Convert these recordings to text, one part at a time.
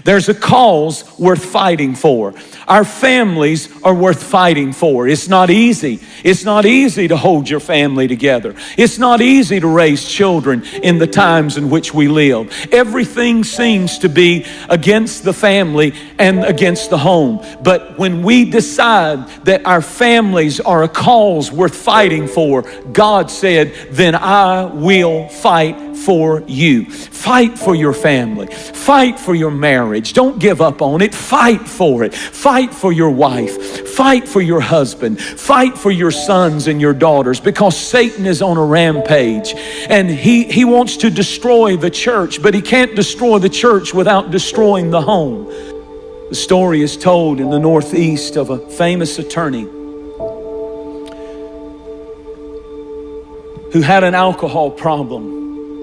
There's a cause worth fighting for. Our families are worth fighting for. It's not easy. It's not easy to hold your family together. It's not easy to raise children in the times in which we live. Everything seems to be against the family and against the home. But when we decide that our families are a cause worth fighting for, God said, then I will fight for you. Fight for your family. Fight for your marriage. Don't give up on it. Fight for it. Fight for your wife. Fight for your husband. Fight for your sons and your daughters, because Satan is on a rampage and he wants to destroy the church, but he can't destroy the church without destroying the home. The story is told in the Northeast of a famous attorney who had an alcohol problem.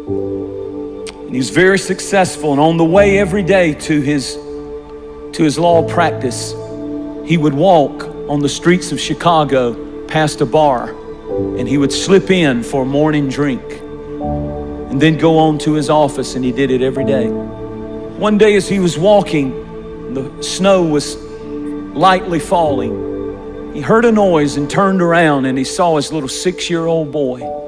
And he was very successful, and on the way every day to his law practice, he would walk on the streets of Chicago past a bar, and he would slip in for a morning drink and then go on to his office, and he did it every day. One day as he was walking, the snow was lightly falling. He heard a noise and turned around, and he saw his little 6-year-old boy.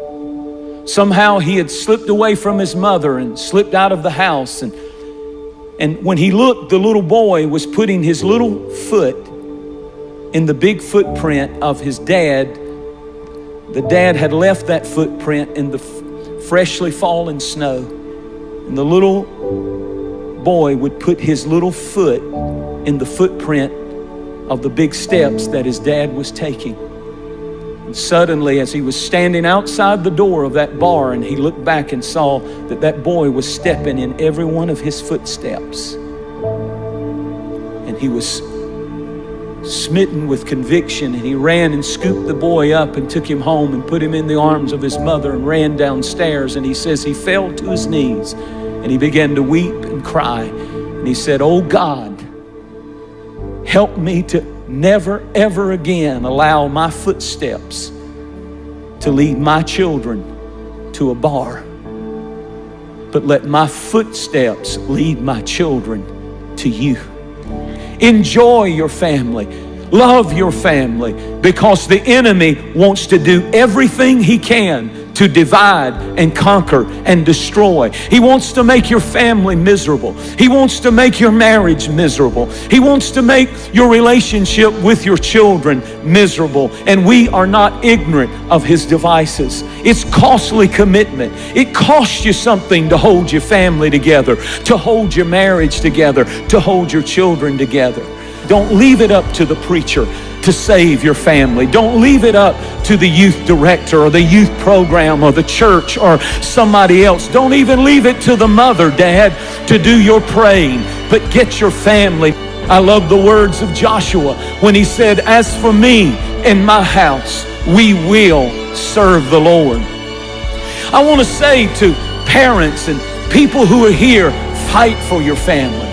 Somehow he had slipped away from his mother and slipped out of the house. And when he looked, the little boy was putting his little foot in the big footprint of his dad. The dad had left that footprint in the freshly fallen snow. And the little boy would put his little foot in the footprint of the big steps that his dad was taking. And suddenly, as he was standing outside the door of that bar, and he looked back and saw that that boy was stepping in every one of his footsteps. And he was smitten with conviction, and he ran and scooped the boy up and took him home and put him in the arms of his mother and ran downstairs. And he says he fell to his knees and he began to weep and cry. And he said, "Oh God, help me to never, ever again allow my footsteps to lead my children to a bar, but let my footsteps lead my children to you." Enjoy your family. Love your family, because the enemy wants to do everything he can to divide and conquer and destroy. He wants to make your family miserable. He wants to make your marriage miserable. He wants to make your relationship with your children miserable. And we are not ignorant of his devices. It's costly commitment. It costs you something to hold your family together, to hold your marriage together, to hold your children together. Don't leave it up to the preacher to save your family. Don't leave it up to the youth director or the youth program or the church or somebody else. Don't even leave it to the mother, dad, to do your praying, but get your family. I love the words of Joshua when he said, "As for me and my house, we will serve the Lord." I want to say to parents and people who are here, fight for your family.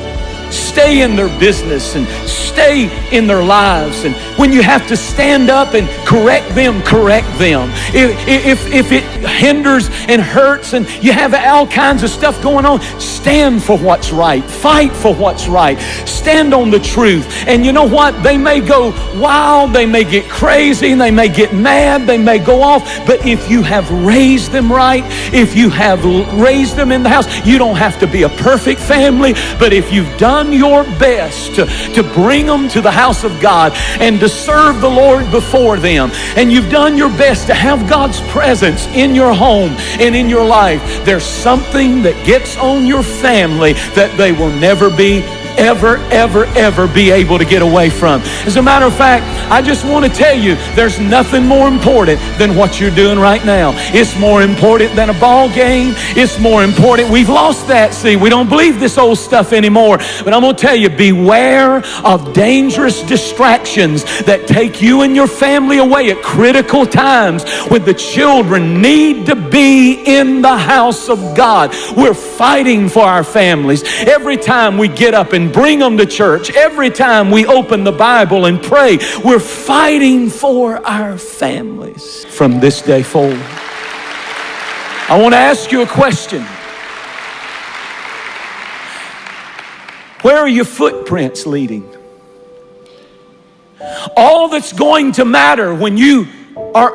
Stay in their business and stay in their lives. And when you have to stand up and correct them, correct them. If it hinders and hurts and you have all kinds of stuff going on, stand for what's right. Fight for what's right. Stand on the truth. And you know what? They may go wild, they may get crazy, they may get mad, they may go off. But if you have raised them right, if you have raised them in the house, you don't have to be a perfect family. But if you've done your best to bring them to the house of God and to serve the Lord before them, and you've done your best to have God's presence in your home and in your life, there's something that gets on your family that they will never be ever be able to get away from. As a matter of fact, I just want to tell you, there's nothing more important than what you're doing right now. It's more important than a ball game. It's more important. We've lost that. See, we don't believe this old stuff anymore. But I'm going to tell you, beware of dangerous distractions that take you and your family away at critical times when the children need to be in the house of God. We're fighting for our families. Every time we get up and bring them to church, every time we open the Bible and pray, we're fighting for our families from this day forward. I want to ask you a question. Where are your footprints leading? All that's going to matter when you are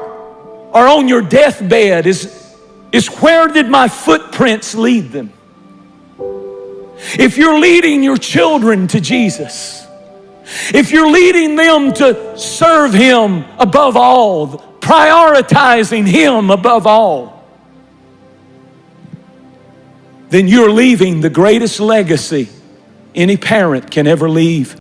on your deathbed is where did my footprints lead them? If you're leading your children to Jesus, if you're leading them to serve Him above all, prioritizing Him above all, then you're leaving the greatest legacy any parent can ever leave.